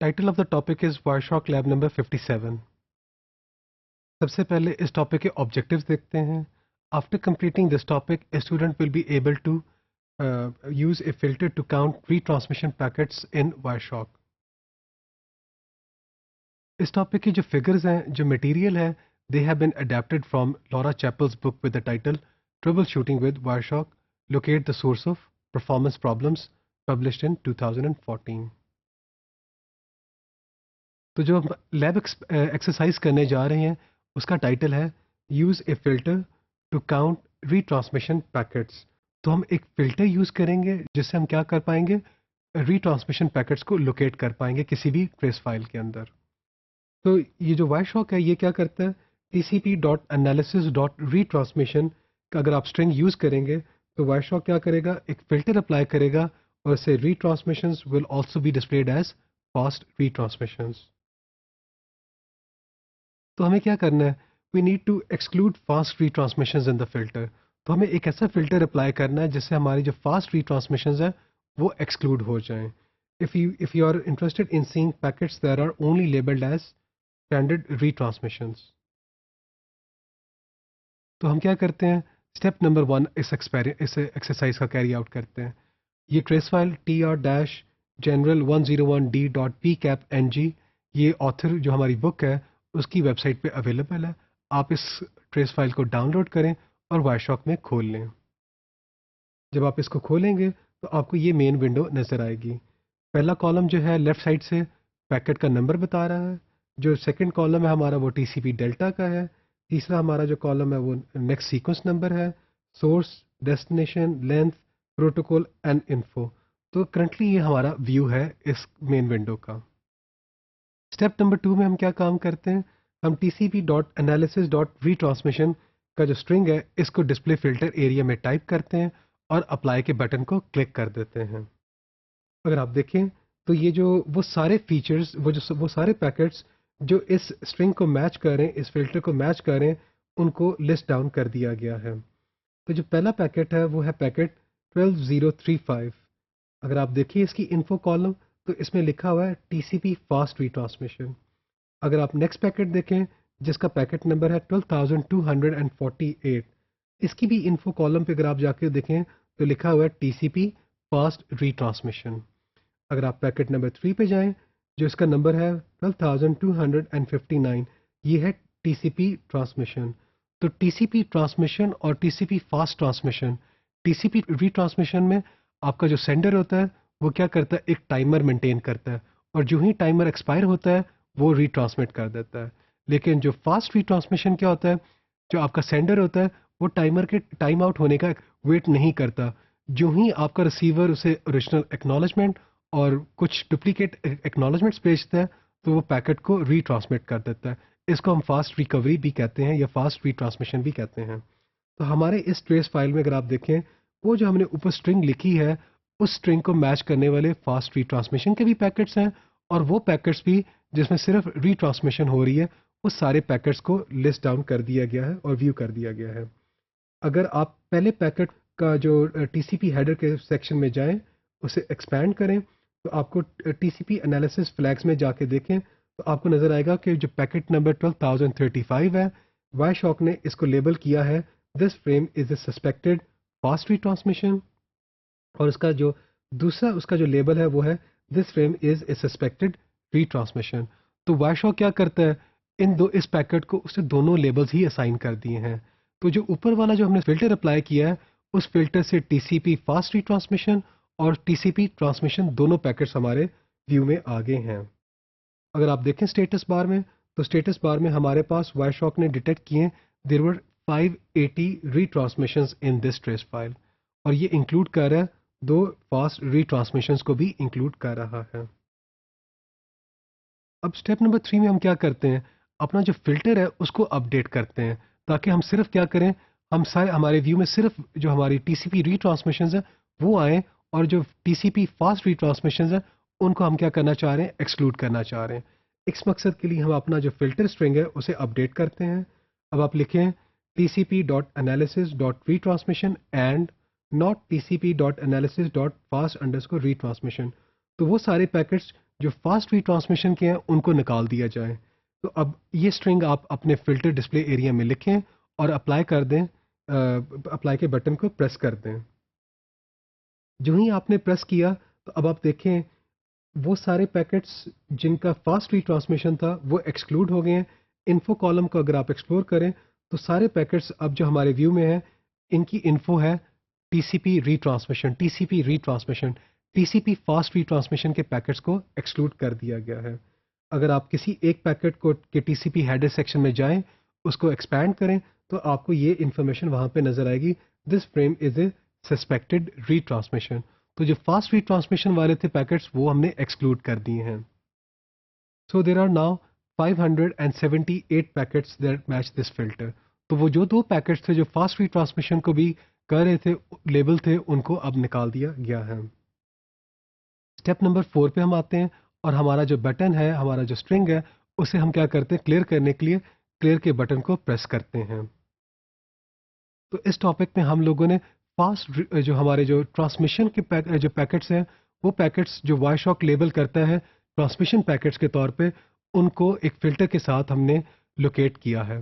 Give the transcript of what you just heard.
Title of the topic is Wireshark Lab number 57. सबसे पहले इस टॉपिक के ऑब्जेक्टिव्स देखते हैं. After completing this topic, a student will be able to use a filter to count retransmission packets in Wireshark. इस topic की जो figures हैं, जो मटेरियल है, they have been adapted from Laura Chappell's book with the title Troubleshooting with Wireshark, Locate the Source of Performance Problems, published in 2014. तो जो हम lab exercise करने जा रहे हैं उसका टाइटल है use a filter to count retransmission packets. तो हम एक फ़िल्टर यूज़ करेंगे जिससे हम क्या कर पाएंगे, रीट्रांसमिशन पैकेट्स को लोकेट कर पाएंगे किसी भी ट्रेस फाइल के अंदर. तो ये जो वायरशॉक है ये क्या करता है, tcp.analysis.retransmission का अगर आप स्ट्रिंग यूज़ करेंगे तो वायरशॉक क्या करेगा, एक फ़िल्टर अप्लाई करेगा और से retransmissions will also be displayed as fast retransmissions. तो हमें क्या करना है, we need to exclude fast retransmissions in the filter. तो हमें एक ऐसा फिल्टर अप्लाई करना है जिससे हमारी जो फास्ट रीट्रांसमिशंस है वो एक्सक्लूड हो जाएं. If you are interested in seeing packets that are only labelled as standard retransmissions. तो हम क्या करते हैं, स्टेप नंबर 1 इस एक्सरसाइज का कैरी आउट करते हैं. ये ट्रेस फाइल tr-general101d.pcapng, ये ऑथर जो हमारी बुक है उसकी वेबसाइट पे अवेलेबल है. आप इस ट्रेस फाइल को डाउनलोड करें और वायरशॉक में खोल लें. जब आप इसको खोलेंगे तो आपको ये मेन विंडो नज़र आएगी. पहला कॉलम जो है लेफ़्ट साइड से पैकेट का नंबर बता रहा है. जो सेकंड कॉलम है हमारा वो TCP डेल्टा का है. तीसरा हमारा जो कॉलम है वो नेक्स्ट सीक्वेंस नंबर है, source, destination, length, protocol and info. तो करंटली ये हमारा व्यू है इस मेन विंडो का. स्टेप नंबर 2 में हम क्या काम करते हैं, हम tcp.analysis.retransmission का जो स्ट्रिंग है इसको डिस्प्ले फिल्टर एरिया में टाइप करते हैं और अप्लाई के बटन को क्लिक कर देते हैं. अगर आप देखें तो ये जो वो सारे फीचर्स, वो सारे पैकेट्स जो इस स्ट्रिंग को मैच कर रहे हैं, इस फिल्टर को मैच कर रहे हैं, उनको लिस्ट डाउन कर दिया गया है. तो जो पहला पैकेट है वो है पैकेट 12035. अगर आप देखिए इसकी इन्फो कॉलम तो इसमें लिखा हुआ है TCP फास्ट रीट्रांसमिशन. अगर आप नेक्स्ट पैकेट देखें जिसका पैकेट नंबर है 12248, इसकी भी इन्फो कॉलम पे अगर आप जाके देखें तो लिखा हुआ है TCP फास्ट रीट्रांसमिशन. अगर आप पैकेट नंबर 3 पे जाएं जो इसका नंबर है 12259, ये है TCP ट्रांसमिशन. तो TCP ट्रांसमिशन और TCP fast transmission, TCP retransmission में आपका जो सेंडर होता है वो क्या करता है, एक टाइमर मेंटेन करता है और जो ही टाइमर एक्सपायर होता है वो रीट्रांसमिट कर देता है. लेकिन जो फास्ट रीट्रांसमिशन क्या होता है, जो आपका सेंडर होता है वो टाइमर के टाइम आउट होने का वेट नहीं करता. जो ही आपका रिसीवर उसे ओरिजिनल एक्नॉलेजमेंट और कुछ डुप्लीकेट एक्नॉलेजमेंट्स भेजता है तो वो पैकेट को रीट्रांसमिट कर देता है. इसको हम फास्ट रिकवरी भी कहते हैं या फास्ट रीट्रांसमिशन भी कहते हैं. तो हमारे इस ट्रेस फाइल में अगर आप देखें वो जो हमने ऊपर स्ट्रिंग लिखी है उस स्ट्रिंग को मैच करने वाले फास्ट रीट्रांसमिशन के भी पैकेट्स हैं और वो पैकेट्स भी जिसमें सिर्फ रीट्रांसमिशन हो रही है उस सारे पैकेट्स को लिस्ट डाउन कर दिया गया है और व्यू कर दिया गया है. अगर आप पहले पैकेट का जो TCP हेडर के सेक्शन में जाएं, उसे एक्सपैंड करें तो आपको TCP एनालिसिस फ्लैग्स में जाके देखें तो आपको नज़र आएगा कि जो पैकेट नंबर 12035 है, वायरशॉक ने इसको लेबल किया है this frame is a suspected fast retransmission. और उसका जो दूसरा उसका जो लेबल है वो है this frame is a suspected retransmission. तो वायरशॉक क्या करता है, इस पैकेट को उससे दोनों लेबल्स ही असाइन कर दिए हैं. तो जो ऊपर वाला जो हमने फिल्टर अप्लाई किया है उस फिल्टर से TCP फास्ट रीट्रांसमिशन और TCP ट्रांसमिशन दोनों पैकेट्स हमारे व्यू में आ गए हैं. अगर आप देखें स्टेटस बार में तो स्टेटस बार में हमारे पास वायरशॉक ने डिटेक्ट किए there were 580 retransmissions in this trace file और ये इंक्लूड कर रहा है 2 फास्ट रीट्रांसमिशंस को भी इंक्लूड कर रहा है. अब स्टेप नंबर 3 में हम क्या करते हैं, अपना जो फिल्टर है उसको अपडेट करते हैं ताकि हम सिर्फ क्या करें, हम सारे हमारे व्यू में सिर्फ जो हमारी TCP रीट्रांसमिशंस है वो आए और जो TCP फास्ट रीट्रांसमिशंस है उनको हम क्या करना चाह रहे हैं, एक्सक्लूड करना चाह रहे हैं. इस मकसद के लिए हम अपना जो फिल्टर स्ट्रिंग है उसे अपडेट करते हैं. अब आप लिखें tcp.analysis.retransmission and not tcp.analysis.fast_retransmission. तो वो सारे पैकेट्स جو فاسٹ ریٹرانسمیشن کے ہیں ان کو نکال دیا جائے. تو اب یہ اسٹرنگ آپ اپنے فلٹر ڈسپلے ایریا میں لکھیں اور اپلائی کر دیں، اپلائی کے بٹن کو پریس کر دیں. جو ہی آپ نے پریس کیا تو اب آپ دیکھیں وہ سارے پیکٹس جن کا فاسٹ ریٹرانسمیشن تھا وہ ایکسکلوڈ ہو گئے ہیں. انفو کالم کو اگر آپ ایکسپلور کریں تو سارے پیکٹس اب جو ہمارے ویو میں ہیں ان کی انفو ہے ٹی سی پی ریٹرانسمیشن، ٹی سی پی ریٹرانسمیشن، ٹی سی پی فاسٹ ریٹرانسمیشن کے پیکٹس کو ایکسکلوڈ کر دیا گیا ہے. اگر آپ کسی ایک پیکٹ کو کے T C P header section میں جائیں، اس کو ایکسپینڈ کریں تو آپ کو یہ انفارمیشن وہاں پہ نظر آئے گی، this frame is a suspected retransmission. تو جو فاسٹ ریٹرانسمیشن والے تھے پیکٹس وہ ہم نے ایکسکلوڈ کر دیے ہیں. So there are now 578 packets that match this filter. تو وہ جو دو پیکٹس تھے جو فاسٹ ریٹرانسمیشن کو بھی کر رہے تھے، لیبل تھے، ان کو اب نکال دیا گیا ہے. اسٹیپ نمبر 4 پہ ہم آتے ہیں اور ہمارا جو بٹن ہے، ہمارا جو اسٹرنگ ہے، اسے ہم کیا کرتے ہیں، کلیئر کرنے کے لیے کلیئر کے بٹن کو پریس کرتے ہیں. تو اس ٹاپک میں ہم لوگوں نے فاسٹ جو ہمارے جو ٹرانسمیشن کے جو پیکٹس ہیں، وہ پیکٹس جو وائر شاک لیبل کرتا ہے ٹرانسمیشن پیکٹس کے طور پہ، ان کو ایک فلٹر کے ساتھ ہم نے لوکیٹ کیا ہے.